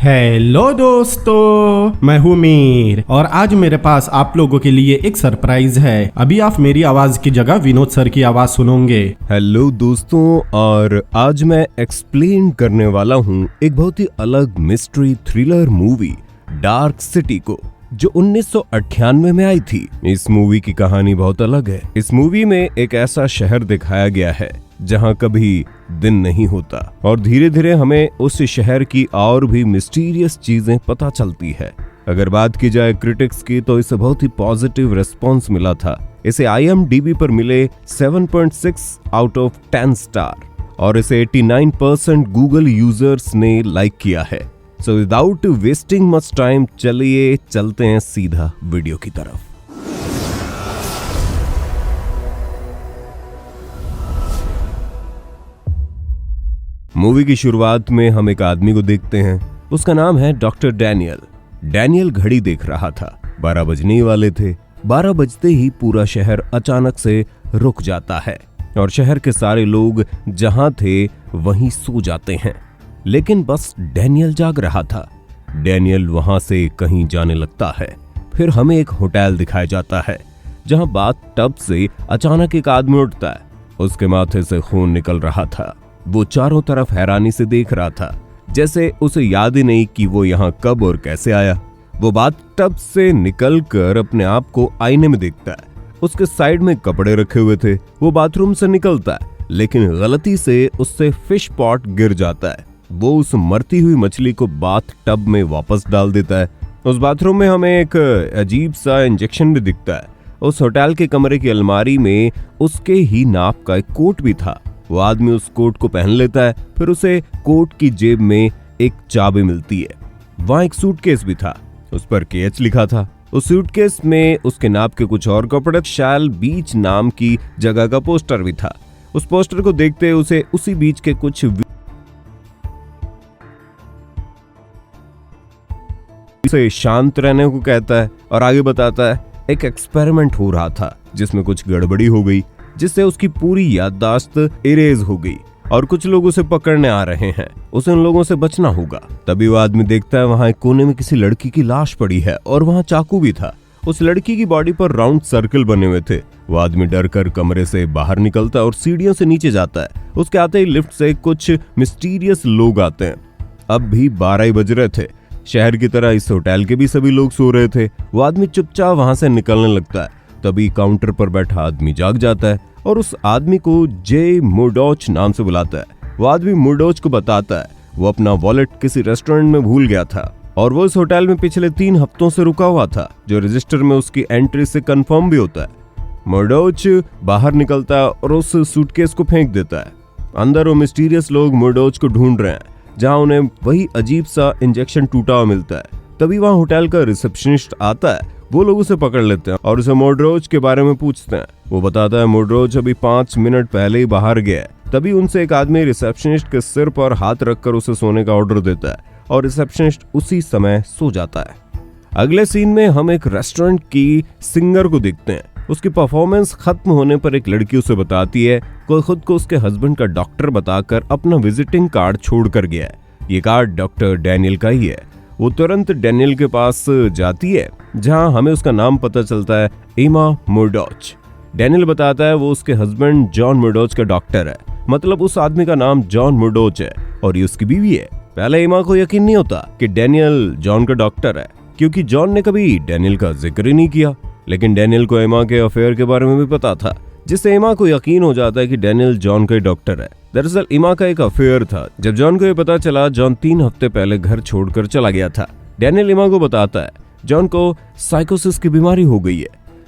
Hello दोस्तों, मैं हूँ मीर और आज मेरे पास आप लोगों के लिए एक सरप्राइज है। अभी आप मेरी आवाज की जगह विनोद सर की आवाज सुनोगे। हेलो दोस्तों, और आज मैं एक्सप्लेन करने वाला हूँ एक बहुत ही अलग mystery thriller movie dark city को, जो 1998 में आई थी। इस मूवी की कहानी बहुत अलग है। इस मूवी में एक ऐसा शहर दिखाया गया है जहां कभी दिन नहीं होता और धीरे धीरे हमें उस शहर की और भी मिस्टीरियस चीजें पता चलती है। अगर बात की जाए क्रिटिक्स की तो इसे बहुत ही पॉजिटिव रिस्पॉन्स मिला था। इसे IMDb पर मिले 7.6 आउट ऑफ 10 स्टार और इसे 89% गूगल यूजर्स ने लाइक किया है। So without wasting much time चलिए चलते हैं सीधा वीडियो की तरफ। मूवी की शुरुआत में हम एक आदमी को देखते हैं। उसका नाम है डॉक्टर डैनियल। डैनियल घड़ी देख रहा था। 12 बजने ही वाले थे। 12 बजते ही पूरा शहर अचानक से रुक जाता है और शहर के सारे लोग जहां थे वहीं सो जाते हैं, लेकिन बस डैनियल जाग रहा था। डैनियल वहां से कहीं जाने लगता है। फिर हमें एक होटल दिखाया जाता है जहां बाथ टब से अचानक एक आदमी उठता है। उसके माथे से खून निकल रहा था। वो चारों तरफ हैरानी से देख रहा था, जैसे उसे याद ही नहीं कि वो यहाँ कब और कैसे आया। वो बाथटब से निकलकर अपने आप को आईने में देखता है। उसके साइड में कपड़े रखे हुए थे। वो बाथरूम से निकलता है, लेकिन गलती से उससे फिश पॉट गिर जाता है। वो उस मरती हुई मछली को बाथटब में वापस डाल देता है। उस बाथरूम में हमें एक अजीब सा इंजेक्शन भी दिखता है। उस होटल के कमरे की अलमारी में उसके ही नाप का एक कोट भी था। वो आदमी उस कोट को पहन लेता है। फिर उसे कोट की जेब में एक चाबी मिलती है। वहां एक सूटकेस भी था, उस पर KH लिखा था। उस सूटकेस में उसके नाप के कुछ और कपड़े, शैल बीच नाम की जगह का पोस्टर भी था। उस पोस्टर को देखते उसे उसी बीच के कुछ से शांत रहने को कहता है और आगे बताता है एक एक्सपेरिमेंट हो रहा था जिसमें कुछ गड़बड़ी हो गई, जिससे उसकी पूरी याददाश्त इरेज हो गई और कुछ लोग उसे पकड़ने आ रहे हैं। उसे उन लोगों से बचना होगा। तभी वो आदमी देखता है वहां एक कोने में किसी लड़की की लाश पड़ी है और वहां चाकू भी था। उस लड़की की बॉडी पर राउंड सर्कल बने हुए थे। वो आदमी डर कर कमरे से बाहर निकलता है और सीढ़ियों से नीचे जाता है। उसके आते ही लिफ्ट से कुछ मिस्टीरियस लोग आते हैं। अब भी 12 ही बज रहे थे। शहर की तरह इस होटल के भी सभी लोग सो रहे थे। वो आदमी चुपचाप वहां से निकलने लगता है। तभी काउंटर पर बैठा आदमी जाग जाता है और उस आदमी को जे मुर्डोच नाम से बुलाता है। वो आदमी मुर्डोच को बताता है वो अपना वॉलेट किसी रेस्टोरेंट में भूल गया था और वो इस होटल में पिछले 3 हफ्तों से रुका हुआ था, जो रजिस्टर में उसकी एंट्री से कंफर्म भी होता है। मुर्डोच बाहर निकलता है और उस सूटकेस को फेंक देता है। अंदर वो मिस्टीरियस लोग मुर्डोच को ढूंढ रहे हैं, जहां उन्हें वही अजीब सा इंजेक्शन टूटा हुआ मिलता है। तभी वहां होटल का रिसेप्शनिस्ट आता है। वो लोग उसे पकड़ लेते हैं और उसे मोड्रोच के बारे में पूछते हैं। वो बताता है मोड्रोच अभी 5 मिनट पहले ही बाहर गया है। तभी उनसे एक आदमी रिसेप्शनिस्ट के सिर पर हाथ रखकर उसे सोने का ऑर्डर देता है और रिसेप्शनिस्ट उसी समय सो जाता है। अगले सीन में हम एक रेस्टोरेंट की सिंगर को देखते हैं। उसकी परफॉर्मेंस खत्म होने पर एक लड़की उसे बताती है कोई खुद को उसके हस्बैंड का डॉक्टर बताकर अपना विजिटिंग कार्ड छोड़ कर गया है। ये कार्ड डॉक्टर डैनियल का ही है। वो तुरंत डैनियल के पास जाती है, जहां हमें उसका नाम पता चलता है, एमा मुर्डोच। डैनियल बताता है वो उसके हस्बैंड जॉन मुर्डोच का डॉक्टर है। मतलब उस आदमी का नाम जॉन मुर्डोच है और ये उसकी बीवी है। पहले एमा को यकीन नहीं होता कि डैनियल जॉन का डॉक्टर है, क्योंकि जॉन ने कभी डैनियल का जिक्र ही नहीं किया। लेकिन डैनियल को एमा के अफेयर के बारे में भी पता था, जिससे एमा को यकीन हो जाता है कि डैनियल जॉन का डॉक्टर है। दरअसल एमा का एक अफेयर था। जब जॉन को ये पता चला, जॉन 3 हफ्ते पहले घर छोड़कर चला गया था। डैनियल एमा को बताता है जॉन को साइकोसिस की बीमारी हो गई है,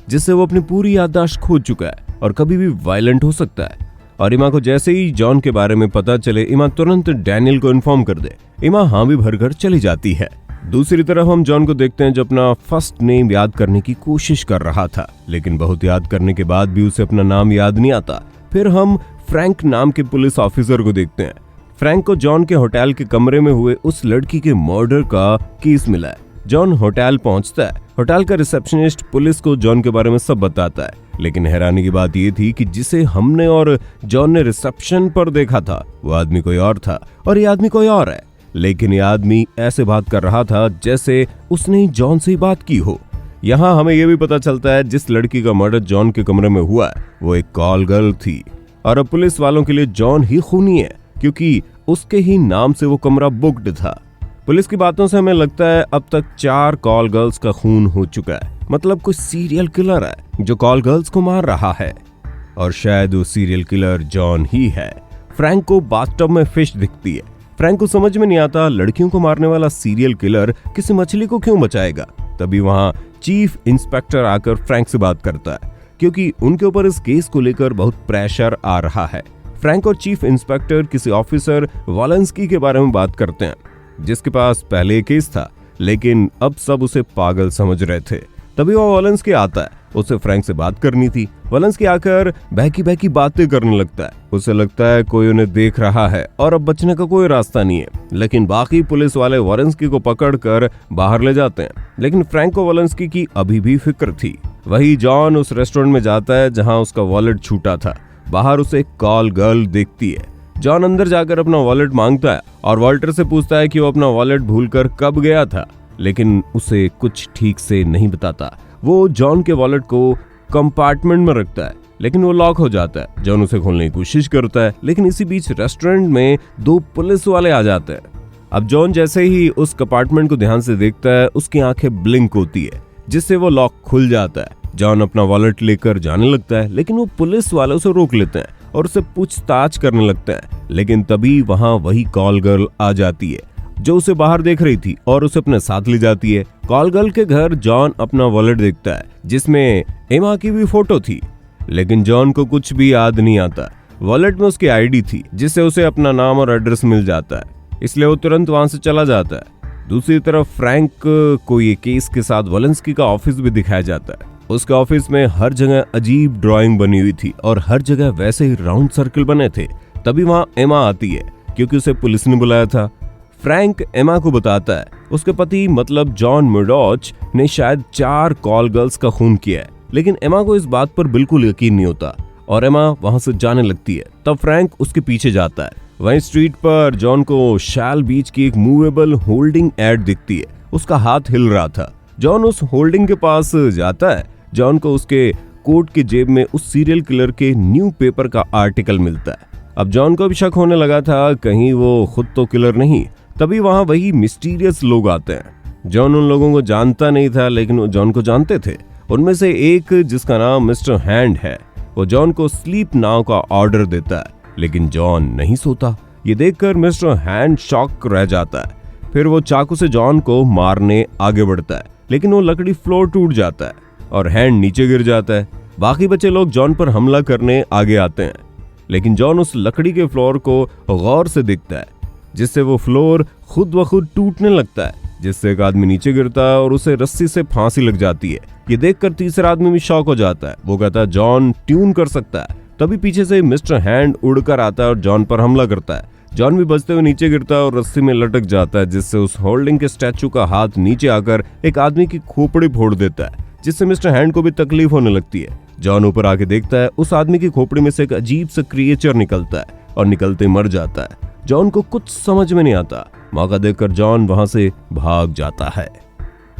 जिससे वो अपनी पूरी याददाश्त खो चुका है और कभी भी वायलेंट हो सकता है। और एमा को जैसे ही जॉन के बारे में पता चले, एमा तुरंत डैनियल को इन्फॉर्म कर दे। एमा हाँ भी भरकर चली जाती है। दूसरी तरफ हम जॉन को देखते हैं जो अपना फर्स्ट नेम याद करने की कोशिश कर रहा था, लेकिन बहुत याद करने के बाद भी उसे अपना नाम याद नहीं आता। फिर हम फ्रैंक नाम के पुलिस ऑफिसर को देखते हैं। फ्रैंक को जॉन के होटल के कमरे में हुए उस लड़की के मर्डर का केस मिला है। जॉन होटल पहुंचता है। होटल का रिसेप्शनिस्ट पुलिस को जॉन के बारे में सब बताता है, लेकिन हैरानी की बात यह थी कि जिसे हमने और जॉन ने रिसेप्शन पर देखा था वो आदमी कोई और था और ये आदमी कोई और है। लेकिन ये आदमी ऐसे बात कर रहा था जैसे उसने जॉन से ही बात की हो। यहाँ हमें यह भी पता चलता है जिस लड़की का मर्डर जॉन के कमरे में हुआ है वो एक कॉल गर्ल थी, और अब पुलिस वालों के लिए जॉन ही खूनी है क्योंकि उसके ही नाम से वो कमरा बुक्ड था। पुलिस की बातों से हमें लगता है अब तक 4 कॉल गर्ल्स का खून हो चुका है, मतलब कोई सीरियल किलर है जो कॉल गर्ल्स को मार रहा है, और शायद वो सीरियल किलर जॉन ही है। फ्रैंक को बाथटब में फिश दिखती है। फ्रैंक को समझ में नहीं आता लड़कियों को मारने वाला सीरियल किलर किसी मछली को क्यों बचाएगा। तभी वहां चीफ इंस्पेक्टर आकर फ्रैंक से बात करता है क्योंकि उनके ऊपर इस केस को लेकर बहुत प्रेशर आ रहा है। फ्रैंक और चीफ इंस्पेक्टर किसी ऑफिसर वॉलेंस्की के बारे में बात करते हैं जिसके पास पहले केस था, लेकिन अब सब उसे पागल समझ रहे थे। तभी वो वॉलेंस्की आता है, उसे फ्रैंक से बात करनी थी। वॉलेंस्की आकर बहकी बहकी बातें करने लगता है। उसे लगता है कोई उन्हें देख रहा है और अब बचने का कोई रास्ता नहीं है, लेकिन बाकी पुलिस वाले वॉलेंस्की को पकड़कर बाहर ले जाते हैं। लेकिन फ्रैंक को वॉलेंस्की की अभी भी फिक्र थी। वही जॉन उस रेस्टोरेंट में जाता है जहां उसका वॉलेट छूटा था। बाहर उसे कॉल गर्ल देखती है। जॉन अंदर जाकर अपना वॉलेट मांगता है और वॉल्टर से पूछता है कि वो अपना वॉलेट भूलकर कब गया था, लेकिन उसे कुछ ठीक से नहीं बताता। वो जॉन के वॉलेट को कंपार्टमेंट में रखता है, लेकिन वो लॉक हो जाता है। जॉन उसे खोलने की कोशिश करता है, लेकिन इसी बीच रेस्टोरेंट में 2 पुलिस वाले आ जाते हैं। अब जॉन जैसे ही उस कंपार्टमेंट को ध्यान से देखता है, उसकी आंखें ब्लिंक होती है, जिससे वो लॉक खुल जाता है। जॉन अपना वॉलेट लेकर जाने लगता है, लेकिन वो पुलिस वाले उसे रोक लेते हैं और उससे पूछताछ करने लगते हैं। लेकिन तभी वहां वही कॉल गर्ल आ जाती है जो उसे बाहर देख रही थी और उसे अपने साथ ले जाती है। कॉल गर्ल के घर जॉन अपना वॉलेट देखता है जिसमें एमा की भी फोटो थी, लेकिन जॉन को कुछ भी याद नहीं आता। वॉलेट में उसकी आईडी थी जिससे उसे अपना नाम और एड्रेस मिल जाता है, इसलिए वो तुरंत वहां से चला जाता है। दूसरी तरफ फ्रैंक को ये केस के साथ वॉलेंस्की का ऑफिस भी दिखाया जाता है। उसके ऑफिस में हर जगह अजीब ड्राइंग बनी हुई थी और हर जगह वैसे ही राउंड सर्कल बने थे। तभी वहां एमा आती है क्योंकि उसे पुलिस ने बुलाया था। फ्रैंक एमा को बताता है उसके पति मतलब जॉन मर्डॉच ने शायद 4 कॉल गर्ल्स का खून किया है, लेकिन एमा को इस बात पर बिल्कुल यकीन नहीं होता और एमा वहां से जाने लगती है। तब फ्रैंक उसके पीछे जाता है। वहीं स्ट्रीट पर जॉन को शैल बीच की एक मूवेबल होल्डिंग एड दिखती है। उसका हाथ हिल रहा था। जॉन उस होल्डिंग के पास जाता है। जॉन को उसके कोट की जेब में उस सीरियल किलर के न्यू पेपर का आर्टिकल मिलता है। अब जॉन को भी शक होने लगा था कहीं वो खुद तो किलर नहीं। तभी वहां वही मिस्टीरियस लोग आते हैं। जॉन उन लोगों को जानता नहीं था, लेकिन वो जॉन को जानते थे। उनमें से एक जिसका नाम मिस्टर हैंड है, वो जॉन को स्लीप नाउ का ऑर्डर देता है, लेकिन जॉन नहीं सोता। ये देखकर मिस्टर हैंड शॉक रह जाता है। फिर वो चाकू से जॉन को मारने आगे बढ़ता है, लेकिन वो लकड़ी फ्लोर टूट जाता है और हैंड नीचे गिर जाता है। बाकी बचे लोग जॉन पर हमला करने आगे आते हैं, लेकिन जॉन उस लकड़ी के फ्लोर को गौर से देखता है, जिससे वो फ्लोर खुद ब खुद टूटने लगता है, जिससे एक आदमी नीचे गिरता है और उसे रस्सी से फांसी लग जाती है। ये देखकर तीसरा आदमी भी शॉक हो जाता है। वो कहता है जॉन ट्यून कर सकता है। तभी पीछे से मिस्टर हैंड उड़कर आता है और जॉन पर हमला करता है। जॉन भी बचते हुए नीचे गिरता है और रस्सी में लटक जाता है, जिससे उस होल्डिंग के स्टैचू का हाथ नीचे आकर एक आदमी की खोपड़ी फोड़ देता है, जिससे मिस्टर हैंड को भी तकलीफ होने लगती है। जॉन ऊपर आके देखता है, उस आदमी की खोपड़ी में से एक अजीब सा क्रिएचर निकलता है और निकलते मर जाता है। जॉन को कुछ समझ में नहीं आता। मौका देखकर जॉन वहां से भाग जाता है।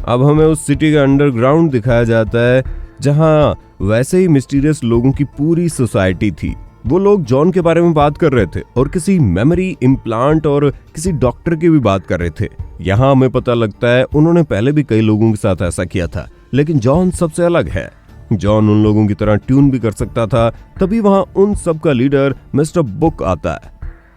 अब हमें उस सिटी का अंडरग्राउंड दिखाया जाता है, जहां वैसे ही मिस्टीरियस लोगों की पूरी सोसाइटी थी। वो लोग जॉन के बारे में बात कर रहे थे और किसी मेमोरी इम्प्लांट और किसी डॉक्टर की भी बात कर रहे थे। यहाँ हमें पता लगता है उन्होंने पहले भी कई लोगों के साथ ऐसा किया था, लेकिन जॉन सबसे अलग है। जॉन उन लोगों की तरह ट्यून भी कर सकता था। तभी वहां उन सब का लीडर मिस्टर बुक आता है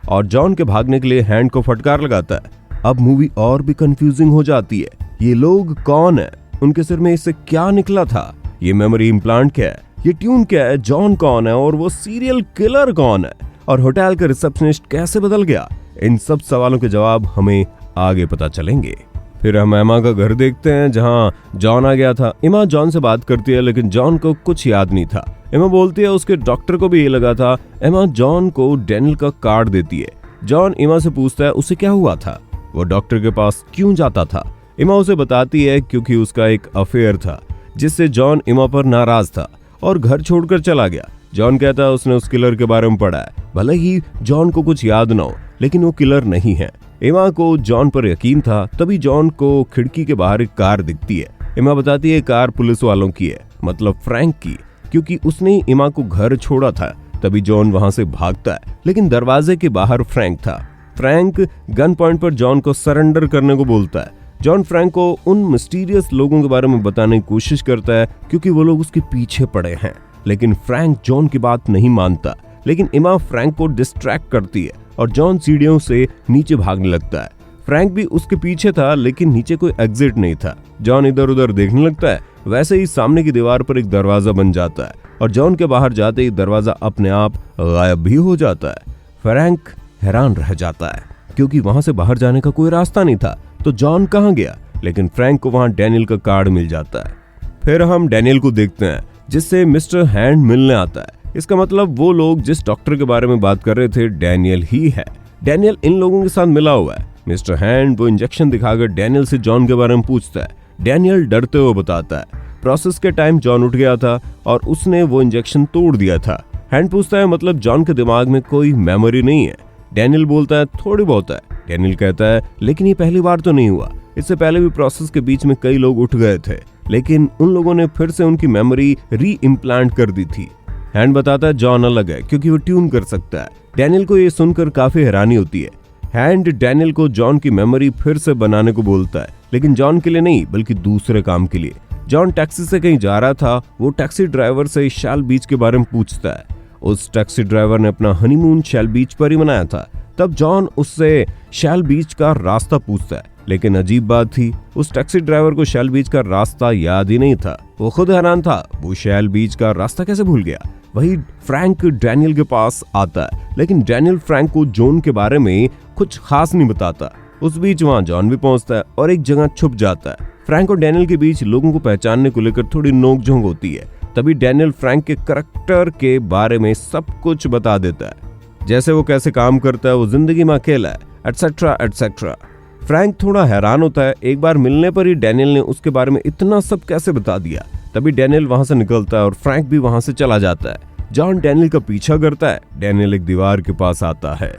और जॉन के भागने के लिए हैंड को फटकार लगाता है। अब मूवी और भी कंफ्यूजिंग हो जाती है। ये लोग कौन है? उनके सिर में इससे क्या निकला था? ये मेमोरी इम्प्लांट क्या है? ये ट्यून क्या है? जॉन कौन है? और वो सीरियल किलर कौन है? और होटल का रिसेप्शनिस्ट कैसे बदल गया? इन सब सवालों के जवाब हमें आगे पता चलेंगे। फिर हम एमा का घर देखते हैं, जहां जॉन आ गया था। एमा जॉन से बात करती है, लेकिन जॉन को कुछ याद नहीं था। एमा बोलती है उसके डॉक्टर को भी ये लगा था। एमा जॉन को डैनियल का कार्ड देती है। जॉन एमा से पूछता है उसे क्या हुआ था, वो डॉक्टर के पास क्यों जाता था। एमा उसे बताती है क्योंकि उसका एक अफेयर था, जिससे जॉन एमा पर नाराज था और घर छोड़कर चला गया। जॉन कहता है उसने उस किलर के बारे में पढ़ा है। भले ही जॉन को कुछ याद ना हो, लेकिन वो किलर नहीं है। एमा को जॉन पर यकीन था। तभी जॉन को खिड़की के बाहर एक कार दिखती है। एमा बताती है कार पुलिस वालों की है, मतलब फ्रैंक की, क्योंकि उसने एमा को घर छोड़ा था। तभी जॉन वहां से भागता है, लेकिन दरवाजे के बाहर फ्रैंक था। फ्रैंक गन पॉइंट पर जॉन को सरेंडर करने को बोलता है। जॉन फ्रैंक को उन मिस्टीरियस लोगों के बारे में बताने की कोशिश करता है, क्योंकि वो लोग उसके पीछे पड़े हैं। लेकिन फ्रैंक जॉन की बात नहीं मानता। लेकिन एमा फ्रैंक को डिस्ट्रैक्ट करती है और जॉन सीढ़ियों से नीचे भागने लगता है। फ्रैंक भी उसके पीछे था, लेकिन नीचे कोई एग्जिट नहीं था। जॉन इधर उधर देखने लगता है। वैसे ही सामने की दीवार पर एक दरवाजा बन जाता है और जॉन के बाहर जाते ही दरवाजा अपने आप गायब भी हो जाता है। फ्रैंक हैरान रह जाता है, क्योंकि वहां से बाहर जाने का कोई रास्ता नहीं था। तो जॉन कहाँ गया? लेकिन फ्रैंक को वहां डैनियल का कार्ड मिल जाता है। फिर हम डैनियल को देखते हैं, जिससे मिस्टर हैंड मिलने आता है। इसका मतलब वो लोग जिस डॉक्टर के बारे में बात कर रहे थे डैनियल ही है। डैनियल इन लोगों के साथ मिला हुआ है। मिस्टर हैंड वो इंजेक्शन दिखाकर डैनियल से जॉन के बारे में पूछता है। डैनियल डरते हुए बताता है प्रोसेस के टाइम जॉन उठ गया था और उसने वो इंजेक्शन तोड़ दिया था। हैंड पूछता है मतलब जॉन के दिमाग में कोई मेमोरी नहीं है? डैनियल बोलता है थोड़ी बहुत है। डैनियल कहता है लेकिन ये पहली बार तो नहीं हुआ, इससे पहले भी प्रोसेस के बीच में कई लोग उठ गए थे, लेकिन उन लोगों ने फिर से उनकी मेमोरी री इम्प्लांट कर दी थी। हैंड बताता है जॉन अलग है, क्योंकि वो ट्यून कर सकता है। डैनियल को ये सुनकर काफी हैरानी होती है। हैंड डैनियल को जॉन की मेमोरी फिर से बनाने को बोलता है, लेकिन जॉन के लिए नहीं बल्कि दूसरे काम के लिए। जॉन टैक्सी से कहीं जा रहा था। वो टैक्सी ड्राइवर से शैल बीच के बारे में पूछता है। उस टैक्सी ड्राइवर ने अपना हनीमून शैल बीच पर ही मनाया था। तब जॉन उससे शैल बीच का रास्ता पूछता है, लेकिन अजीब बात थी, उस टैक्सी ड्राइवर को शैल बीच का रास्ता याद ही नहीं था। वो खुद हैरान था, वो शैल बीच का रास्ता कैसे भूल गया। वही फ्रैंक डैनियल के पास आता है, लेकिन डैनियल फ्रैंक को जॉन के बारे में कुछ खास नहीं बताता। उस बीच वहां जॉन भी पहुंचता है और एक जगह छुप जाता है। फ्रैंक और डैनियल के बीच लोगों को पहचानने को लेकर थोड़ी नोकझोंक होती है। तभी डैनियल फ्रैंक के करैक्टर के बारे में सब कुछ बता देता है, जैसे वो कैसे काम करता है, वो जिंदगी में अकेला है, एटसेट्रा एटसेट्रा। फ्रैंक थोड़ा हैरान होता है, एक बार मिलने पर ही डैनियल ने उसके बारे में इतना सब कैसे बता दिया। तभी डैनियल वहां से निकलता है और फ्रैंक भी वहां से चला जाता है। जॉन डैनियल का पीछा करता है। डैनियल एक दीवार के पास आता है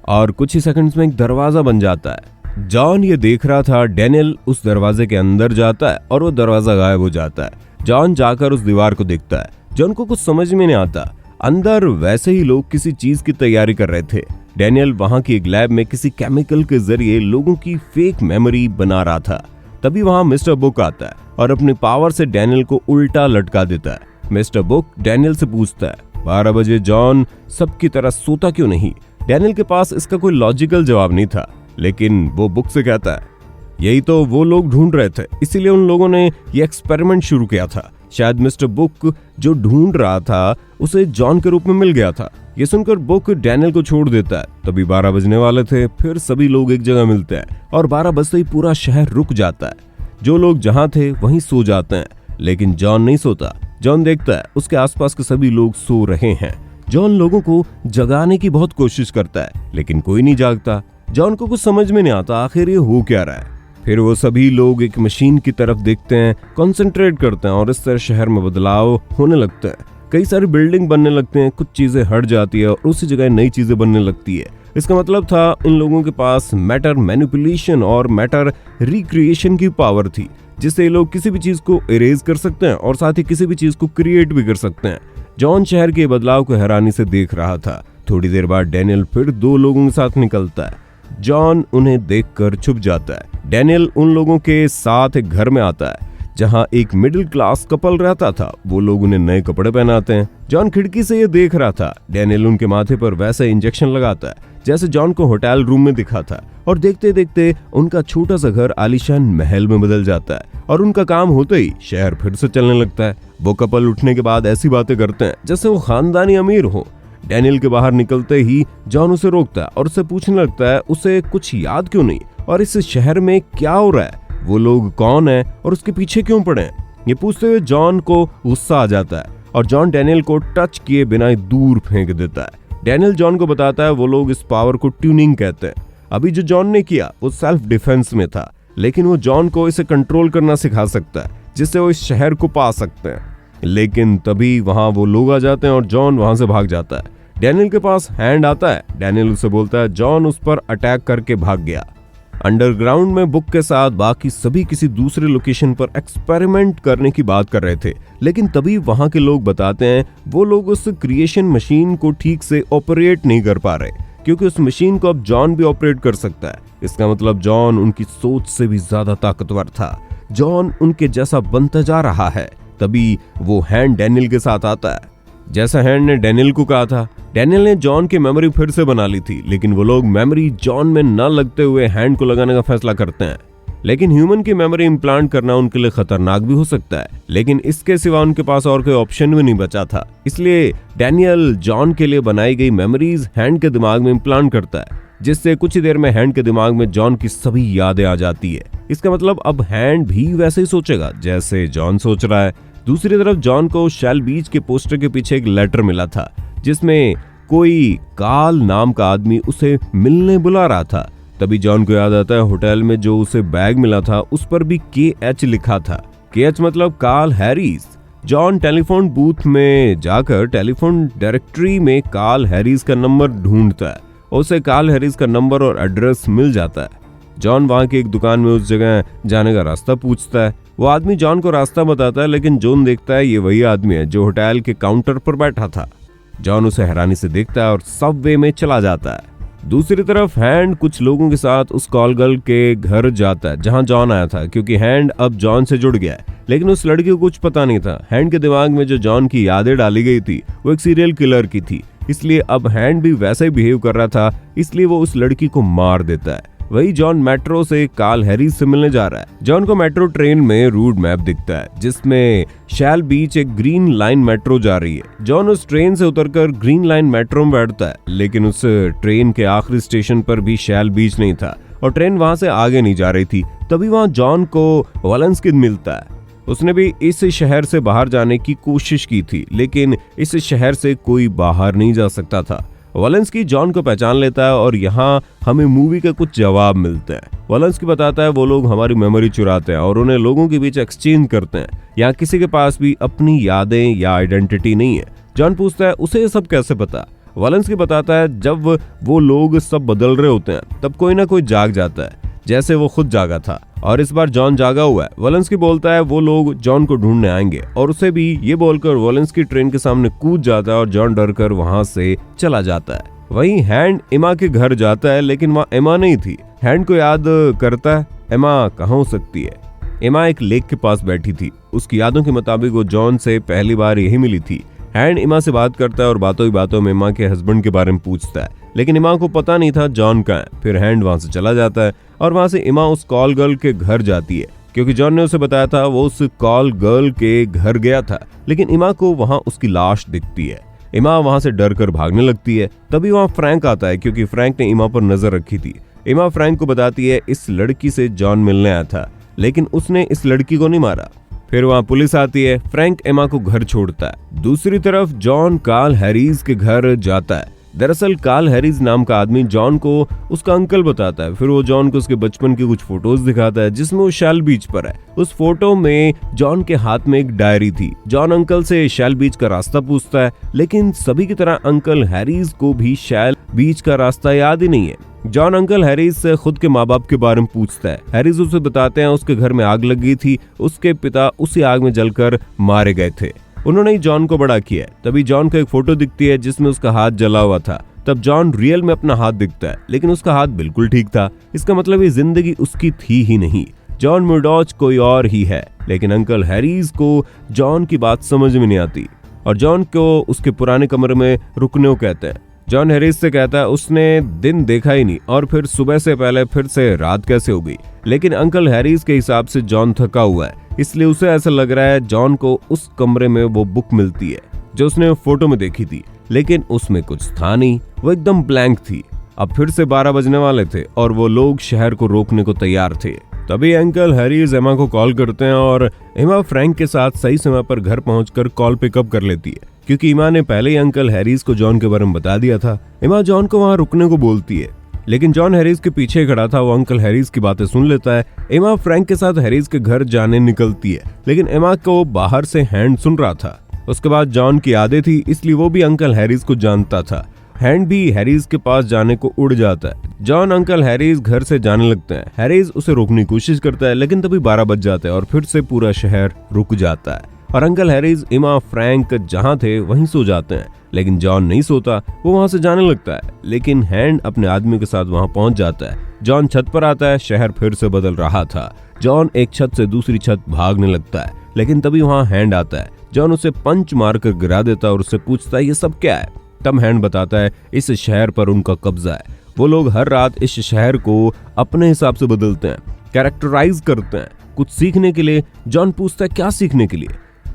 और कुछ ही सेकंड्स में एक दरवाजा बन जाता है। जॉन ये देख रहा था। डैनियल उस दरवाजे के अंदर जाता है और वो दरवाजा गायब हो जाता है। जॉन जाकर उस दीवार को देखता है। जॉन को कुछ समझ में नहीं आता। अंदर वैसे ही लोग किसी चीज की तैयारी कर रहे थे। डैनियल वहां की एक लैब में किसी केमिकल के जरिए लोगों की फेक मेमोरी बना रहा था। तभी वहां मिस्टर बुक आता है और अपनी पावर से डैनियल को उल्टा लटका देता है। मिस्टर बुक डैनियल से पूछता है 12 बजे जॉन सबकी तरह सोता क्यों नहीं? डैनियल के पास इसका कोई लॉजिकल जवाब नहीं था, लेकिन वो बुक से कहता है यही तो वो लोग ढूंढ रहे थे, इसीलिए उन लोगों ने ये एक्सपेरिमेंट शुरू किया था। शायद मिस्टर बुक जो ढूंढ रहा था उसे जॉन के रूप में मिल गया था। ये सुनकर बुक डैनियल को छोड़ देता है। तभी 12 बजने वाले थे। फिर सभी लोग एक जगह मिलते हैं और 12 बजते ही पूरा शहर रुक जाता है। जो लोग जहां थे वहीं सो जाते हैं, लेकिन जॉन नहीं सोता। जॉन देखता है उसके आसपास के सभी लोग सो रहे हैं। जॉन लोगों को जगाने की बहुत कोशिश करता है, लेकिन कोई नहीं जागता। जॉन को कुछ समझ में नहीं आता आखिर ये हो क्या रहा है। फिर वो सभी लोग एक मशीन की तरफ देखते हैं, कंसंट्रेट करते हैं और इस तरह शहर में बदलाव होने लगता है। कई सारी बिल्डिंग बनने लगते हैं, कुछ चीजें हट जाती है और उसी जगह नई चीजें बनने लगती है। इसका मतलब था इन लोगों के पास मैटर मैनिपुलेशन और मैटर रिक्रिएशन की पावर थी, जिससे ये लोग किसी भी चीज को इरेज कर सकते हैं और साथ ही किसी भी चीज को क्रिएट भी कर सकते हैं। जॉन शहर के बदलाव को हैरानी से देख रहा था। थोड़ी देर बाद डैनियल फिर 2 लोगों के साथ निकलता है। जॉन उन्हें देखकर छुप जाता है। डैनियल उन लोगों के साथ एक घर में आता है जहां एक मिडिल क्लास कपल रहता था। वो लोग उन्हें नए कपड़े पहनाते हैं। जॉन खिड़की से ये देख रहा था। डैनियल उनके माथे पर वैसा इंजेक्शन लगाता है जैसे जॉन को होटल रूम में दिखा था, और देखते देखते उनका छोटा सा घर आलीशान महल में बदल जाता है और उनका काम होते ही शहर फिर से चलने लगता है। वो कपल उठने के बाद ऐसी बातें करते हैं जैसे वो खानदानी अमीर हो। डैनियल के बाहर निकलते ही जॉन उसे रोकता है और उससे पूछने लगता है उसे कुछ याद क्यों नहीं और इस शहर में क्या हो रहा है, वो लोग कौन है और उसके पीछे क्यों पड़े हैं। ये पूछते हुए जॉन को गुस्सा आ जाता है और जॉन डैनियल को टच किए बिना ही दूर फेंक देता है। डैनियल जॉन को बताता है वो लोग इस पावर को ट्यूनिंग कहते हैं। अभी जो जॉन ने किया वो सेल्फ डिफेंस में था, लेकिन वो जॉन को इसे कंट्रोल करना सिखा सकता है जिससे वो इस शहर को पा सकते हैं। लेकिन तभी वहां वो लोग आ जाते हैं और जॉन वहां से भाग जाता है। डैनियल के पास हैंड आता है। डैनियल उसे बोलता है जॉन उस पर अटैक करके भाग गया। अंडरग्राउंड में बुक के साथ बाकी सभी किसी दूसरे लोकेशन पर एक्सपेरिमेंट करने की बात कर रहे थे, लेकिन तभी वहां के लोग बताते हैं वो लोग उस क्रिएशन मशीन को ठीक से ऑपरेट नहीं कर पा रहे, क्योंकि उस मशीन को अब जॉन भी ऑपरेट कर सकता है। इसका मतलब जॉन उनकी सोच से भी ज्यादा ताकतवर था। जॉन उनके जैसा बनता जा रहा है। तभी वो हैंड डैनियल के साथ आता है। जैसा हैंड ने डैनियल को कहा था, डैनियल ने जॉन की मेमोरी फिर से बना ली थी, लेकिन वो लोग मेमोरी जॉन में न लगते हुए हैंड को लगाने का फैसला करते हैं। लेकिन ह्यूमन की मेमोरी इम्प्लांट करना उनके लिए खतरनाक भी हो सकता है, लेकिन इसके सिवा उनके पास और कोई ऑप्शन भी नहीं बचा था। इसलिए डैनियल जॉन के लिए बनाई गई मेमोरीज हैंड के दिमाग में इम्प्लांट करता है, जिससे कुछ ही देर में हैंड के दिमाग में जॉन की सभी यादें आ जाती है। इसका मतलब अब हैंड भी वैसे ही सोचेगा जैसे जॉन सोच रहा है। दूसरी तरफ जॉन को शैल बीच के पोस्टर के पीछे एक लेटर मिला था, जिसमें कोई काल नाम का आदमी उसे मिलने बुला रहा था। तभी जॉन को याद आता है होटल में जो उसे बैग मिला था उस पर भी KH लिखा था। KH मतलब Carl Harris. John telephone booth में जाकर टेलीफोन डायरेक्टरी में कार्ल हैरिस का नंबर ढूंढता है। उसे कार्ल हैरिस का नंबर और एड्रेस मिल जाता है। जॉन वहां की एक दुकान में उस जगह जाने का रास्ता पूछता है। वो आदमी जॉन को रास्ता बताता है, लेकिन जॉन देखता है ये वही आदमी है जो होटल के काउंटर पर बैठा था। जॉन उसे हैरानी से देखता है और सबवे में चला जाता है। दूसरी तरफ हैंड कुछ लोगों के साथ उस कॉल गर्ल के घर जाता है जहां जॉन आया था, क्योंकि हैंड अब जॉन से जुड़ गया है। लेकिन उस लड़की को कुछ पता नहीं था। हैंड के दिमाग में जो जॉन की यादें डाली गई थी वो एक सीरियल किलर की थी, इसलिए अब हैंड भी वैसा ही बिहेव कर रहा था, इसलिए वो उस लड़की को मार देता है। वही जॉन मेट्रो से कार्ल हैरिस से मिलने जा रहा है। जॉन को मेट्रो ट्रेन में रूट मैप दिखता है, जिसमें शैल बीच एक ग्रीन लाइन मेट्रो जा रही है। जॉन उस ट्रेन से उतरकर ग्रीन लाइन मेट्रो में बैठता है, लेकिन उस ट्रेन के आखिरी स्टेशन पर भी शैल बीच नहीं था और ट्रेन वहां से आगे नहीं जा रही थी। तभी वहां जॉन को वॉलेंस्की मिलता है। उसने भी इस शहर से बाहर जाने की कोशिश की थी, लेकिन इस शहर से कोई बाहर नहीं जा सकता था। वॉलेंस्की जॉन को पहचान लेता है और यहाँ हमें मूवी के कुछ जवाब मिलते हैं। वॉलेंस्की बताता है वो लोग हमारी मेमोरी चुराते हैं और उन्हें लोगों के बीच एक्सचेंज करते हैं। यहाँ किसी के पास भी अपनी यादें या आइडेंटिटी नहीं है। जॉन पूछता है उसे ये सब कैसे पता। वॉलेंस्की बताता है जब वो लोग सब बदल रहे होते हैं तब कोई ना कोई जाग जाता है, जैसे वो खुद जागा था और इस बार जॉन जागा हुआ है। वॉलेंस्की बोलता है वो लोग जॉन को ढूंढने आएंगे और उसे भी ये बोलकर वॉलेंस्की ट्रेन के सामने कूद जाता है और जॉन डरकर वहां से चला जाता है। वहीं हैंड एमा के घर जाता है, लेकिन वहां एमा नहीं थी। हैंड को याद करता है एमा कहाँ हो सकती है। एमा एक लेक के पास बैठी थी। उसकी यादों के मुताबिक वो जॉन से पहली बार यही मिली थी। हैंड एमा से बात करता है और बातों ही बातों में एमा के हस्बैंड के बारे में पूछता है, लेकिन एमा को पता नहीं था जॉन कहाँ है। फिर हैंड वहां से चला जाता है और वहां से एमा उस कॉल गर्ल के घर जाती है, क्योंकि जॉन ने उसे बताया था वो उस कॉल गर्ल के घर गया था। लेकिन एमा को वहां उसकी लाश दिखती है। एमा वहां से डर कर भागने लगती है। तभी वहां फ्रैंक आता है, क्योंकि फ्रैंक ने एमा पर नजर रखी थी। एमा फ्रैंक को बताती है इस लड़की से जॉन मिलने आया था, लेकिन उसने इस लड़की को नहीं मारा। फिर वहां पुलिस आती है। फ्रैंक एमा को घर छोड़ता है। दूसरी तरफ जॉन कार्ल हैरिस के घर जाता है। दरअसल कार्ल हैरिस नाम का आदमी जॉन को उसका अंकल बताता है। फिर वो जॉन को उसके बचपन की कुछ फोटोज दिखाता है, जिसमें वो शैल बीच पर है। उस फोटो में जॉन के हाथ में एक डायरी थी। जॉन अंकल से शैल बीच का रास्ता पूछता है, लेकिन सभी की तरह अंकल हैरिस को भी शैल बीच का रास्ता याद ही नहीं है। जॉन अंकल हैरिस से खुद के माँ बाप के बारे में पूछता है। हैरिस उसे बताते हैं उसके घर में आग लग गई थी, उसके पिता उसी आग में जलकर मारे गए थे। उन्होंने ही जॉन को बड़ा किया। तभी जॉन को एक फोटो दिखती है जिसमें उसका हाथ जला हुआ था। तब जॉन रियल में अपना हाथ दिखता है, लेकिन उसका हाथ बिल्कुल ठीक था। इसका मतलब ये जिंदगी उसकी थी ही नहीं। जॉन मुर्डॉच कोई और ही है। लेकिन अंकल हैरिस को जॉन की बात समझ में नहीं आती और जॉन को उसके पुराने कमरे में रुकने को कहते हैं। जॉन हैरिस से कहता है उसने दिन देखा ही नहीं और फिर सुबह से पहले फिर से रात कैसे हो गई। लेकिन अंकल हैरिस के हिसाब से जॉन थका हुआ है, इसलिए उसे ऐसा लग रहा है जॉन को उस कमरे में वो बुक मिलती है जो उसने फोटो में देखी थी, लेकिन उसमें कुछ था नहीं, वो एकदम ब्लैंक थी। अब फिर से 12 बजने वाले थे और वो लोग शहर को रोकने को तैयार थे। तभी अंकल हैरिस एमा को कॉल करते हैं और एमा फ्रैंक के साथ सही समय पर घर पहुंचकर कॉल पिकअप कर लेती है, क्योंकि एमा ने पहले ही अंकल हैरिस को जॉन के बारे में बता दिया था। एमा जॉन को वहां रुकने को बोलती है, लेकिन जॉन हैरिस के पीछे खड़ा था। वो अंकल हैरिस की बातें सुन लेता है। एमा फ्रैंक के साथ हैरिस के घर जाने निकलती है, लेकिन एमा को बाहर से हैंड सुन रहा था। उसके बाद जॉन की यादें थी, इसलिए वो भी अंकल हैरिस को जानता था। हैंड भी हैरिस के पास जाने को उड़ जाता है। जॉन अंकल हैरिस घर से जाने लगते हैं। हैरिस उसे रोकने की कोशिश करता है, लेकिन तभी 12 बज जाते हैं और फिर से पूरा शहर रुक जाता है और अंकल हैरिस, इमा, फ्रैंक जहां थे वहीं सो जाते हैं। लेकिन जॉन नहीं सोता, वो वहां से जाने लगता है, लेकिन हैंड अपने आदमी के साथ वहां पहुंच जाता है। जॉन छत पर आता है। शहर फिर से बदल रहा था। जॉन एक छत से दूसरी छत भागने लगता है, लेकिन तभी वहां हैंड आता है। जॉन उसे पंच मारकर गिरा देता है और उससे पूछता है ये सब क्या है। तब हैंड बताता है इस शहर पर उनका कब्जा है। वो लोग हर रात इस शहर को अपने हिसाब से बदलते हैं, कैरेक्टराइज करते हैं, कुछ सीखने के लिए। जॉन पूछता है क्या सीखने के लिए।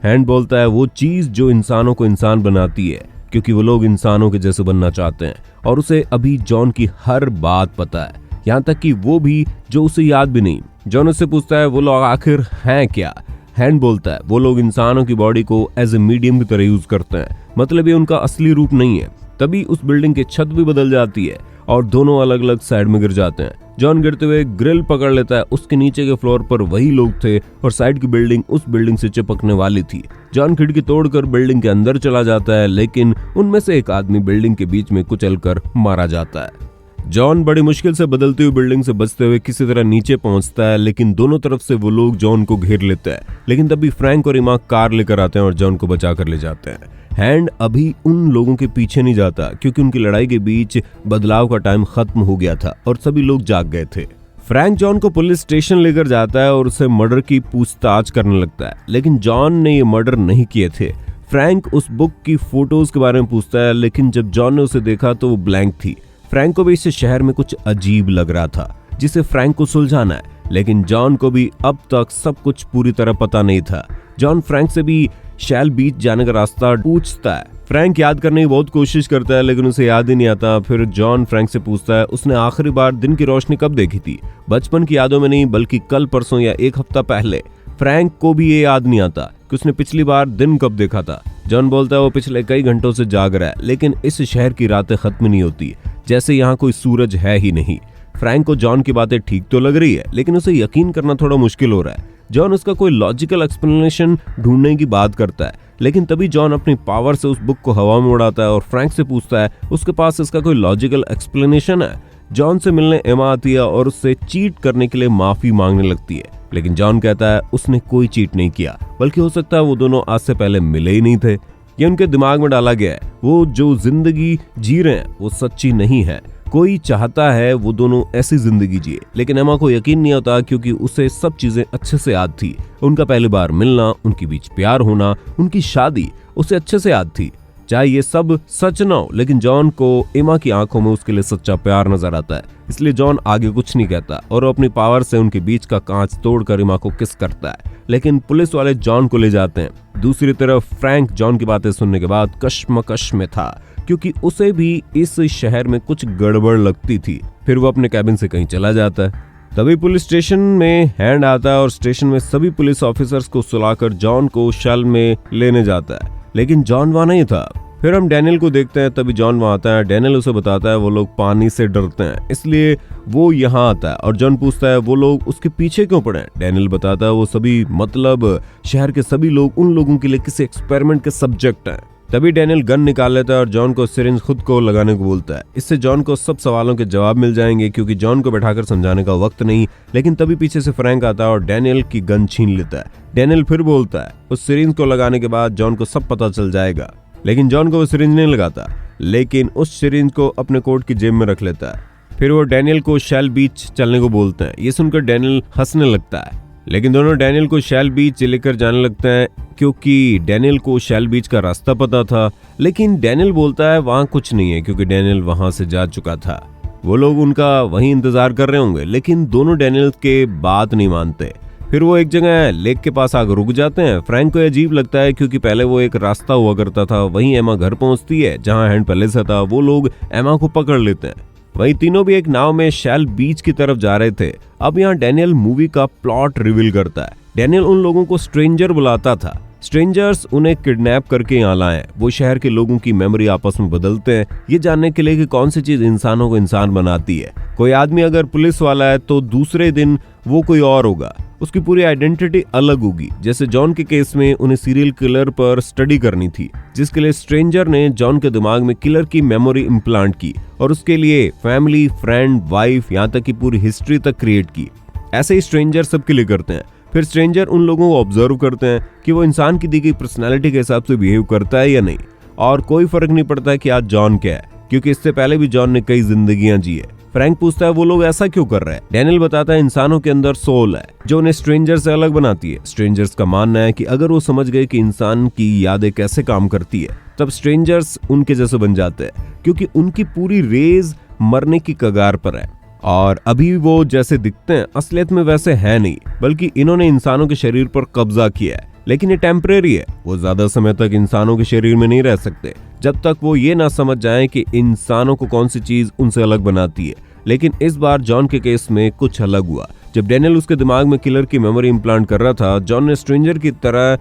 हैंड बोलता है वो चीज जो इंसानों को इंसान बनाती है, क्योंकि वो लोग इंसानों के जैसे बनना चाहते हैं। और उसे अभी जॉन की हर बात पता है, यहाँ तक कि वो भी जो उसे याद भी नहीं। जॉन उससे पूछता है वो लोग आखिर हैं क्या। हैंड बोलता है वो लोग इंसानों की बॉडी को एज ए मीडियम की तरह यूज करते हैं, मतलब ये उनका असली रूप नहीं है। तभी उस बिल्डिंग की छत भी बदल जाती है और दोनों अलग अलग साइड में गिर जाते हैं। जॉन गिरते हुए ग्रिल पकड़ लेता है। उसके नीचे के फ्लोर पर वही लोग थे और साइड की बिल्डिंग उस बिल्डिंग से चिपकने वाली थी। जॉन खिड़की तोड़कर बिल्डिंग के अंदर चला जाता है, लेकिन उनमें से एक आदमी बिल्डिंग के बीच में कुचलकर मारा जाता है। जॉन बड़ी मुश्किल से बदलती हुई बिल्डिंग से बचते हुए किसी तरह नीचे पहुंचता है, लेकिन दोनों तरफ से वो लोग जॉन को घेर लेते हैं। लेकिन तभी फ्रैंक और इमा कार लेकर आते हैं और जॉन को बचा कर ले जाते हैं। हैंड अभी उन लोगों के पीछे नहीं जाता, क्योंकि उनकी लड़ाई के बीच बदलाव का टाइम खत्म हो गया था और सभी लोग जाग गए थे। फ्रैंक जॉन को पुलिस स्टेशन लेकर जाता है और उसे मर्डर की पूछताछ करने लगता है, लेकिन जॉन ने ये मर्डर नहीं किए थे। फ्रैंक उस बुक की फोटोज के बारे में पूछता है, लेकिन जब जॉन ने उसे देखा तो वो ब्लैंक थी। फ्रैंक को भी इस शहर में कुछ अजीब लग रहा था, जिसे फ्रैंक को सुलझाना है, लेकिन जॉन को भी अब तक सब कुछ पूरी तरह पता नहीं था। जॉन फ्रैंक से भी शैल बीच जाने का रास्ता पूछता है। फ्रैंक याद करने की बहुत कोशिश करता है, लेकिन उसे याद ही नहीं आता। फिर जॉन फ्रैंक से पूछता है उसने आखिरी बार दिन की रोशनी कब देखी थी। बचपन की यादों में नहीं, बल्कि कल, परसों या एक हफ्ता पहले। फ्रैंक को भी ये याद नहीं आता कि उसने पिछली बार दिन कब देखा था। जॉन बोलता है वो पिछले कई घंटों से जाग रहा है, लेकिन इस शहर की रातें खत्म नहीं होती, जैसे यहाँ कोई सूरज है ही नहीं। फ्रैंक को जॉन की बातें ठीक तो लग रही है, लेकिन उसे यकीन करना थोड़ा मुश्किल हो रहा है। जॉन उसका कोई लॉजिकल एक्सप्लेनेशन ढूंढने की बात करता है, लेकिन तभी जॉन अपनी पावर से उस बुक को हवा में उड़ाता है और फ्रैंक से पूछता है उसके पास इसका कोई लॉजिकल एक्सप्लेनेशन है। जॉन से मिलने एमा आती है और उससे चीट करने के लिए माफी मांगने लगती है, लेकिन जॉन कहता है उसने कोई चीट नहीं किया, बल्कि हो सकता है वो दोनों आज से पहले मिले ही नहीं थे। ये उनके दिमाग में डाला गया है। वो जो जिंदगी जी रहे हैं वो सच्ची नहीं है। कोई चाहता है वो दोनों ऐसी जिंदगी जिए, लेकिन एमा को यकीन नहीं होता, क्योंकि उसे सब चीजें अच्छे से याद थी। उनका पहली बार मिलना, उनके बीच प्यार होना, उनकी शादी उसे अच्छे से याद थी। चाहे ये सब सच न हो, लेकिन जॉन को एमा की आंखों में उसके लिए सच्चा प्यार नजर आता है। इसलिए जॉन आगे कुछ नहीं कहता और अपनी पावर से उनके बीच का कांच तोड़कर एमा को किस करता है, लेकिन पुलिस वाले जॉन को ले जाते हैं। दूसरी तरफ फ्रैंक जॉन की बातें सुनने के बाद कश्मकश में था, क्योंकि उसे भी इस शहर में कुछ गड़बड़ लगती थी। फिर वो अपने कैबिन से कहीं चला जाता है। तभी पुलिस स्टेशन में हैंड आता है और स्टेशन में सभी पुलिस ऑफिसर्स को सुलाकर जॉन को शल में लेने जाता है, लेकिन जॉन वहां नहीं था। फिर हम डैनियल को देखते हैं, तभी जॉन वहां आता है। डैनियल उसे बताता है वो लोग पानी से डरते हैं, इसलिए वो यहाँ आता है और जॉन पूछता है वो लोग उसके पीछे क्यों पड़े हैं। डैनियल बताता है वो सभी, मतलब शहर के सभी लोग उन लोगों के लिए किसी एक्सपेरिमेंट के सब्जेक्ट हैं। तभी डैनियल गन निकाल लेता है और जॉन को सिरिंज खुद को लगाने को बोलता है। इससे जॉन को सब सवालों के जवाब मिल जाएंगे, क्योंकि जॉन को बैठाकर समझाने का वक्त नहीं। लेकिन तभी पीछे से फ्रैंक आता है और डैनियल की गन छीन लेता है। डैनियल फिर बोलता है उस सिरिंज को लगाने के बाद जॉन को सब पता चल जाएगा, लेकिन जॉन को वो सिरिंज नहीं लगाता, लेकिन उस सिरिंज को अपने कोट की जेब में रख लेता है। फिर वो डैनियल को शैल बीच चलने को बोलते हैं। ये सुनकर डैनियल हंसने लगता है, लेकिन दोनों डैनियल को शैल बीच लेकर जाने लगते हैं, क्योंकि डैनियल को शैल बीच का रास्ता पता था। लेकिन डैनियल बोलता है वहां कुछ नहीं है, क्योंकि डैनियल वहां से जा चुका था। वो लोग उनका वहीं इंतजार कर रहे होंगे, लेकिन दोनों डैनियल के बात नहीं मानते। फिर वो एक जगह लेक के पास आकर रुक जाते हैं। फ्रैंक को अजीब लगता है, क्योंकि पहले वो एक रास्ता हुआ करता था, वहीं एमा घर पहुंचती है जहां हैंड पहले से था। वो लोग एमा को पकड़ लेते हैं। वहीं तीनों भी एक नाव में शैल बीच की तरफ जा रहे थे। अब यहाँ डैनियल मूवी का प्लॉट रिवील करता है। डैनियल उन लोगों को स्ट्रेंजर बुलाता था। स्ट्रेंजर्स उन्हें किडनैप करके यहाँ लाए। वो शहर के लोगों की मेमोरी आपस में बदलते हैं, ये जानने के लिए कि कौन सी चीज इंसानों को इंसान बनाती है। कोई आदमी अगर पुलिस वाला है तो दूसरे दिन वो कोई और होगा, उसकी पूरी आइडेंटिटी अलग होगी। जैसे जॉन के केस में उन्हें सीरियल किलर पर स्टडी करनी थी, जिसके लिए स्ट्रेंजर ने जॉन के दिमाग में किलर की मेमोरी इम्प्लांट की और उसके लिए फैमिली, फ्रेंड, वाइफ, यहाँ तक की पूरी हिस्ट्री तक क्रिएट की। ऐसे ही स्ट्रेंजर सबके लिए करते हैं। फिर स्ट्रेंजर उन लोगों को ऑब्जर्व करते हैं कि वो इंसान की दी गई पर्सनैलिटी के हिसाब से बिहेव करता है या नहीं, और कोई फर्क नहीं पड़ता है कि आज जॉन क्या है, क्योंकि इससे पहले भी जॉन ने कई जिंदगियां जी है। फ्रैंक पूछता है वो लोग ऐसा क्यों कर रहे हैं। डैनियल बताता है इंसानों के अंदर सोल है जो उन्हें स्ट्रेंजर से अलग बनाती है। स्ट्रेंजर्स का मानना है कि अगर वो समझ गए कि इंसान की यादें कैसे काम करती है, तब स्ट्रेंजर्स उनके जैसे बन जाते हैं, क्योंकि उनकी पूरी रेस मरने की कगार पर है और अभी वो जैसे दिखते हैं असलियत में वैसे है नहीं, बल्कि इन्होंने इंसानों के शरीर पर कब्जा किया है। लेकिन ये टेम्परेरी है, वो ज्यादा समय तक इंसानों के शरीर में नहीं रह सकते जब तक वो ये ना समझ जाएं कि इंसानों को कौन सी चीज उनसे अलग बनाती है। लेकिन इस बार जॉन के केस में कुछ अलग हुआ। जब डैनियल उसके दिमाग में किलर की मेमोरी इम्प्लांट कर रहा था, जॉन ने स्ट्रेंजर की तरह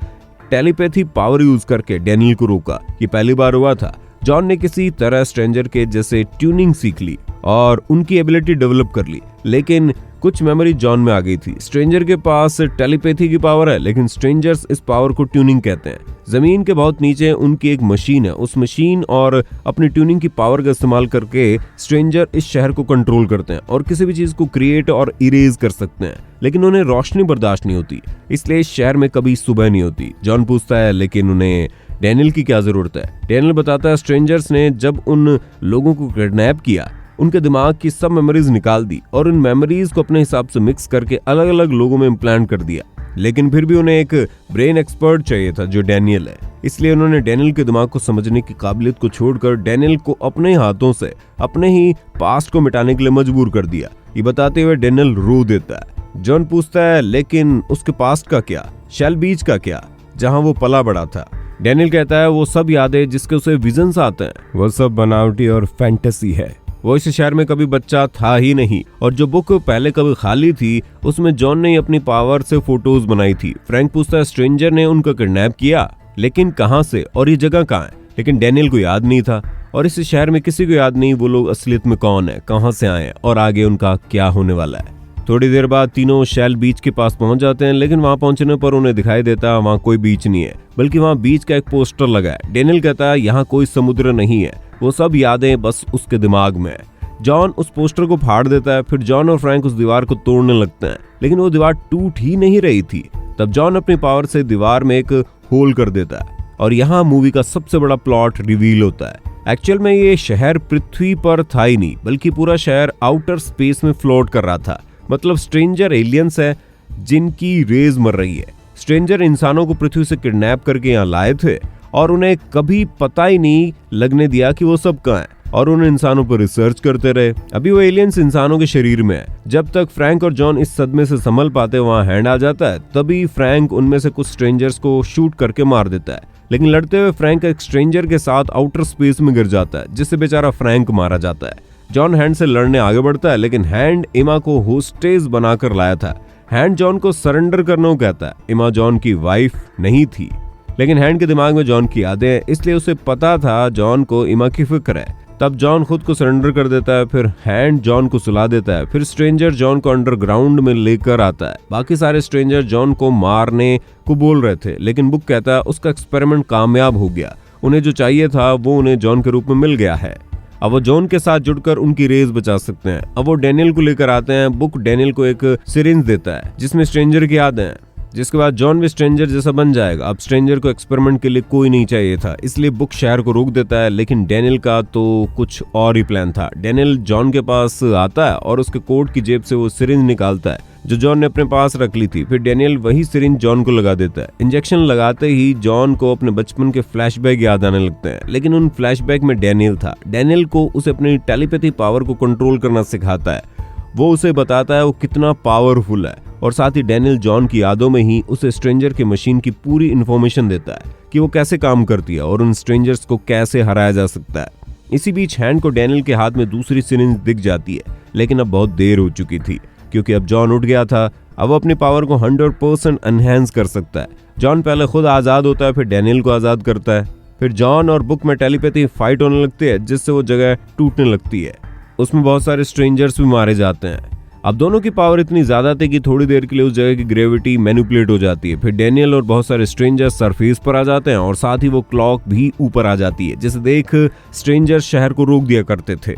टेलीपैथी पावर यूज करके डैनियल को रोका। ये पहली बार हुआ था। जॉन ने किसी तरह स्ट्रेंजर के जैसे ट्यूनिंग सीख ली और उनकी एबिलिटी डेवलप कर ली, लेकिन कुछ मेमोरी जॉन में आ गई थी। स्ट्रेंजर के पास टेलीपैथी की पावर है, लेकिन स्ट्रेंजर्स इस पावर को ट्यूनिंग कहते हैं। जमीन के बहुत नीचे उनकी एक मशीन है। उस मशीन और अपनी ट्यूनिंग की पावर का इस्तेमाल करके स्ट्रेंजर इस शहर को कंट्रोल करते हैं और किसी भी चीज को क्रिएट और इरेज कर सकते हैं। लेकिन उन्हें रोशनी बर्दाश्त नहीं होती, इसलिए इस शहर में कभी सुबह नहीं होती। जॉन पूछता है लेकिन उन्हें डैनियल की क्या जरूरत है। डैनियल बताता है स्ट्रेंजर्स ने जब उन लोगों को किडनैप किया, उनके दिमाग की सब मेमोरीज निकाल दी और उन मेमोरीज को अपने हिसाब से मिक्स करके अलग अलग लोगों में इम्प्लांट कर दिया। लेकिन फिर भी उन्हें एक ब्रेन एक्सपर्ट चाहिए था जो डैनियल है, इसलिए उन्होंने डैनियल के दिमाग को समझने की काबिलियत को छोड़कर डैनियल को अपने हाथों से अपने ही पास्ट को मिटाने के लिए मजबूर कर दिया। ये बताते हुए डैनियल रो देता है। जॉन पूछता है लेकिन उसके पास्ट का क्या, शेल बीच का क्या, जहां वो पला बड़ा था। डैनियल कहता है वो सब यादें जिसके उसे विजन्स आते हैं, वो सब बनावटी और फैंटेसी है। वो इस शहर में कभी बच्चा था ही नहीं और जो बुक पहले कभी खाली थी उसमें जॉन ने अपनी पावर से फोटोज बनाई थी। फ्रैंक पूछता है स्ट्रेंजर ने उनका किडनैप किया, लेकिन कहां से और ये जगह कहां है। लेकिन डैनियल को याद नहीं था और इस शहर में किसी को याद नहीं वो लोग असलियत में कौन है, कहां से आए हैं और आगे उनका क्या होने वाला है। थोड़ी देर बाद तीनों शेल बीच के पास पहुंच जाते हैं, लेकिन वहां पहुंचने पर उन्हें दिखाई देता वहां कोई बीच नहीं है, बल्कि वहां बीच का एक पोस्टर लगा है। डैनियल कहता है यहाँ कोई समुद्र नहीं है, वो सब यादें बस उसके दिमाग में है। जॉन उस पोस्टर को फाड़ देता है। फिर जॉन और फ्रैंक उस दीवार को तोड़ने लगते हैं, लेकिन वो दीवार टूट ही नहीं रही थी। तब जॉन अपनी पावर से दीवार में एक होल कर देता है और यहाँ मूवी का सबसे बड़ा प्लॉट रिवील होता है। एक्चुअल में ये शहर पृथ्वी पर था ही नहीं, बल्कि पूरा शहर आउटर स्पेस में फ्लोट कर रहा था। मतलब स्ट्रेंजर एलियंस है जिनकी रेज मर रही है। स्ट्रेंजर इंसानों को पृथ्वी से किडनैप करके यहाँ लाए थे और उन्हें कभी पता ही नहीं लगने दिया कि वो सब कहाँ है और उन इंसानों पर रिसर्च करते रहे। अभी वो एलियंस इंसानों के शरीर में है। जब तक फ्रैंक और जॉन इस सदमे से संभल पाते वहां हैंड आ जाता है, तभी फ्रैंक उनमें से कुछ स्ट्रेंजर्स को शूट करके मार देता है। लेकिन लड़ते हुए फ्रैंक एक स्ट्रेंजर के साथ आउटर स्पेस में गिर जाता है, जिससे बेचारा फ्रैंक मारा जाता है। जॉन हैंड से लड़ने आगे बढ़ता है, लेकिन हैंड इमा को होस्टेज बनाकर लाया था। हैंड जॉन को सरेंडर करने को कहता है। इमा जॉन की वाइफ नहीं थी, लेकिन हैंड के दिमाग में जॉन की यादें हैं, इसलिए उसे पता था जॉन को इमा की फिक्र है। तब जॉन खुद को सरेंडर कर देता है। फिर हैंड जॉन को सुला देता है। फिर स्ट्रेंजर जॉन को अंडरग्राउंड में लेकर आता है। बाकी सारे स्ट्रेंजर जॉन को मारने को बोल रहे थे, लेकिन बुक कहता है उसका एक्सपेरिमेंट कामयाब हो गया। उन्हें जो चाहिए था वो उन्हें जॉन के रूप में मिल गया है। अब वो जॉन के साथ जुड़कर उनकी रेस बचा सकते हैं। अब वो डैनियल को लेकर आते हैं। बुक डैनियल को एक सिरिंज देता है जिसमें स्ट्रेंजर की यादें हैं, जिसके बाद जॉन भी स्ट्रेंजर जैसा बन जाएगा। अब स्ट्रेंजर को एक्सपेरिमेंट के लिए कोई नहीं चाहिए था, इसलिए बुक शहर को रोक देता है। लेकिन डैनियल का तो कुछ और ही प्लान था। डैनियल जॉन के पास आता है और उसके कोट की जेब से वो सिरिंज निकालता है जो जॉन ने अपने पास रख ली थी। फिर डैनियल वही सिरिंज जॉन को लगा देता है। इंजेक्शन लगाते ही जॉन को अपने बचपन के फ्लैशबैक याद आने लगते हैं, लेकिन उन फ्लैशबैक में डैनियल था। डैनियल को उसे अपनी टेलीपैथी पावर को कंट्रोल करना सिखाता है। वो उसे बताता है वो कितना पावरफुल है और साथ ही डैनियल जॉन की यादों में ही उसे स्ट्रेंजर के मशीन की पूरी इन्फॉर्मेशन देता है कि वो कैसे काम करती है और उन स्ट्रेंजर्स को कैसे हराया जा सकता है। इसी बीच हैंड को डैनियल के हाथ में दूसरी सिरिंज दिख जाती है, लेकिन अब बहुत देर हो चुकी थी क्योंकि अब जॉन उठ गया था। अब वो अपनी पावर को 100% एनहेंस कर सकता है। जॉन पहले खुद आजाद होता है, फिर डैनियल को आजाद करता है। फिर जॉन और बुक में टेलीपैथी फाइट होने लगती है, जिससे वो जगह टूटने लगती है। उसमें बहुत सारे स्ट्रेंजर्स भी मारे जाते हैं। अब दोनों की पावर इतनी ज्यादा थी कि थोड़ी देर के लिए उस जगह की ग्रेविटी मैनिपुलेट हो जाती है। फिर डैनियल और बहुत सारे स्ट्रेंजर्स सरफेस पर आ जाते हैं और साथ ही वो क्लॉक भी ऊपर आ जाती है, जिसे देख स्ट्रेंजर शहर को रोक दिया करते थे।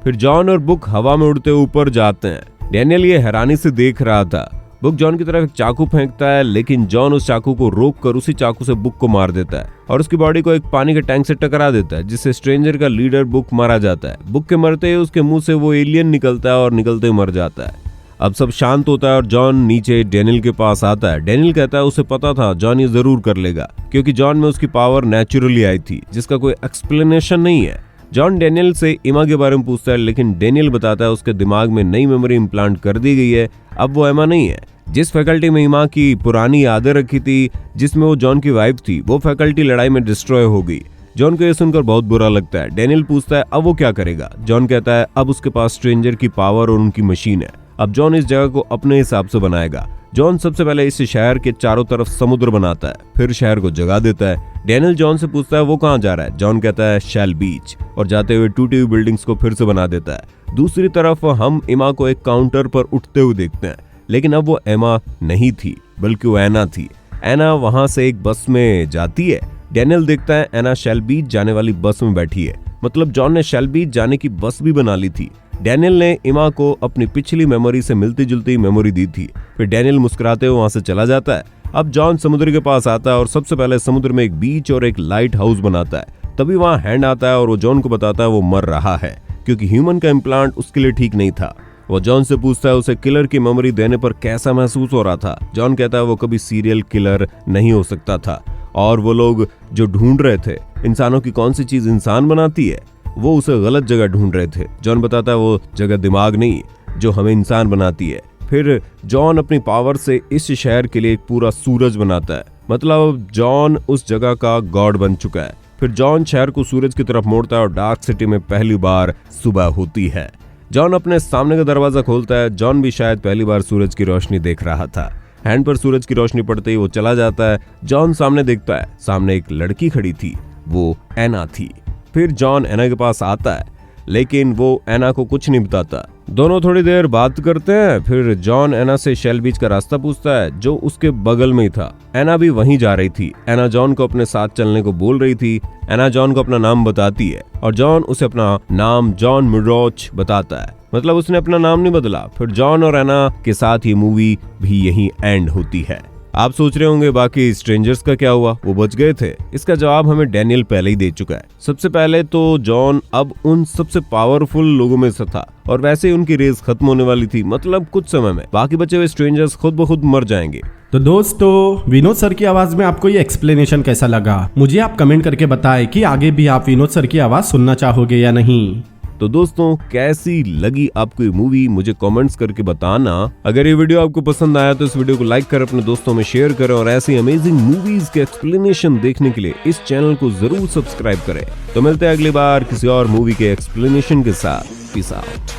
फिर जॉन और बुक हवा में उड़ते ऊपर जाते हैं। डैनियल ये हैरानी से देख रहा था। बुक जॉन की तरफ एक चाकू फेंकता है, लेकिन जॉन उस चाकू को रोककर उसी चाकू से बुक को मार देता है और उसकी बॉडी को एक पानी के टैंक से टकरा देता है, जिससे स्ट्रेंजर का लीडर बुक मारा जाता है। बुक के मरते ही उसके मुंह से वो एलियन निकलता है और निकलते ही मर जाता है। अब सब शांत होता है और जॉन नीचे डैनियल के पास आता है। डैनियल कहता है उसे पता था जॉन ये जरूर कर लेगा, क्योंकि जॉन में उसकी पावर नेचुरली आई थी, जिसका कोई एक्सप्लेनेशन नहीं है। जॉन डैनियल से एमा के बारे में पूछता है, लेकिन डैनियल बताता है उसके दिमाग में नई मेमोरी इम्प्लांट कर दी गई है, अब वो एमा नहीं है। जिस फैकल्टी में एमा की पुरानी यादें रखी थी, जिसमें वो जॉन की वाइफ थी, वो फैकल्टी लड़ाई में डिस्ट्रॉय हो गई। जॉन को यह सुनकर बहुत बुरा लगता है। डैनियल पूछता है अब वो क्या करेगा। जॉन कहता है अब उसके पास स्ट्रेंजर की पावर और उनकी मशीन है, अब जॉन इस जगह को अपने हिसाब से बनाएगा। जॉन सबसे पहले इस शहर के चारों तरफ समुद्र बनाता है, फिर शहर को जगा देता है। डैनियल जॉन से पूछता है वो कहाँ जा रहा है। जॉन कहता है शेल बीच, और जाते हुए टूटी हुई बिल्डिंग्स को फिर से बना देता है। दूसरी तरफ हम एमा को एक काउंटर पर उठते हुए देखते हैं, लेकिन अब वो एमा नहीं थी, बल्कि वो एना थी। एना वहां से एक बस में जाती है। डैनियल देखता है एना शेल बीच जाने वाली बस में बैठी है, मतलब जॉन ने शेल बीच जाने की बस भी बना ली थी। डैनियल ने एमा को अपनी पिछली मेमोरी से मिलती जुलती मेमोरी दी थी। फिर डैनियल मुस्कुराते हुए वहां से चला जाता है। अब जॉन समुद्र के पास आता है और सबसे पहले समुद्र में एक बीच और एक लाइट हाउस बनाता है। तभी वहां हैंड आता है और वो जॉन को बताता है वो मर रहा है, क्योंकि ह्यूमन का इम्प्लांट उसके लिए ठीक नहीं था। वो जॉन से पूछता है उसे किलर की मेमोरी देने पर कैसा महसूस हो रहा था। जॉन कहता है वो कभी सीरियल किलर नहीं हो सकता था, और वो लोग जो ढूंढ रहे थे इंसानों की कौन सी चीज इंसान बनाती है, वो उसे गलत जगह ढूंढ रहे थे। जॉन बताता है वो जगह दिमाग नहीं जो हमें इंसान बनाती है। फिर जॉन अपनी पावर से इस शहर के लिए एक पूरा सूरज बनाता है, मतलब जॉन उस जगह का गॉड बन चुका है। फिर जॉन शहर को सूरज की तरफ मोड़ता है और डार्क सिटी में पहली बार सुबह होती है। जॉन अपने सामने का दरवाजा खोलता है। जॉन भी शायद पहली बार सूरज की रोशनी देख रहा था। हैंड पर सूरज की रोशनी पड़ते ही वो चला जाता है। जॉन सामने देखता है, सामने एक लड़की खड़ी थी, वो एना थी। फिर जॉन एना के पास आता है, लेकिन वो एना को कुछ नहीं बताता। दोनों थोड़ी देर बात करते हैं। फिर जॉन एना से शेल बीच का रास्ता पूछता है, जो उसके बगल में ही था। एना भी वहीं जा रही थी। एना जॉन को अपने साथ चलने को बोल रही थी। एना जॉन को अपना नाम बताती है और जॉन उसे अपना नाम जॉन मिडरोच बताता है, मतलब उसने अपना नाम नहीं बदला। फिर जॉन और एना के साथ ये मूवी भी यहीं एंड होती है। आप सोच रहे होंगे बाकी स्ट्रेंजर्स का क्या हुआ, वो बच गए थे? इसका जवाब हमें डैनियल पहले ही दे चुका है। सबसे पहले तो जॉन अब उन सबसे पावरफुल लोगों में से था, और वैसे ही उनकी रेस खत्म होने वाली थी, मतलब कुछ समय में बाकी बचे हुए स्ट्रेंजर्स खुद ब खुद मर जाएंगे। तो दोस्तों, विनोद सर की आवाज में आपको ये एक्सप्लेनेशन कैसा लगा, मुझे आप कमेंट करके बताएं कि आगे भी आप विनोद सर की आवाज सुनना चाहोगे या नहीं। तो दोस्तों, कैसी लगी आपको ये मूवी मुझे कमेंट्स करके बताना। अगर ये वीडियो आपको पसंद आया तो इस वीडियो को लाइक कर अपने दोस्तों में शेयर करें, और ऐसी अमेजिंग मूवीज के एक्सप्लेनेशन देखने के लिए इस चैनल को जरूर सब्सक्राइब करें। तो मिलते हैं अगली बार किसी और मूवी के एक्सप्लेनेशन के साथ। Peace out.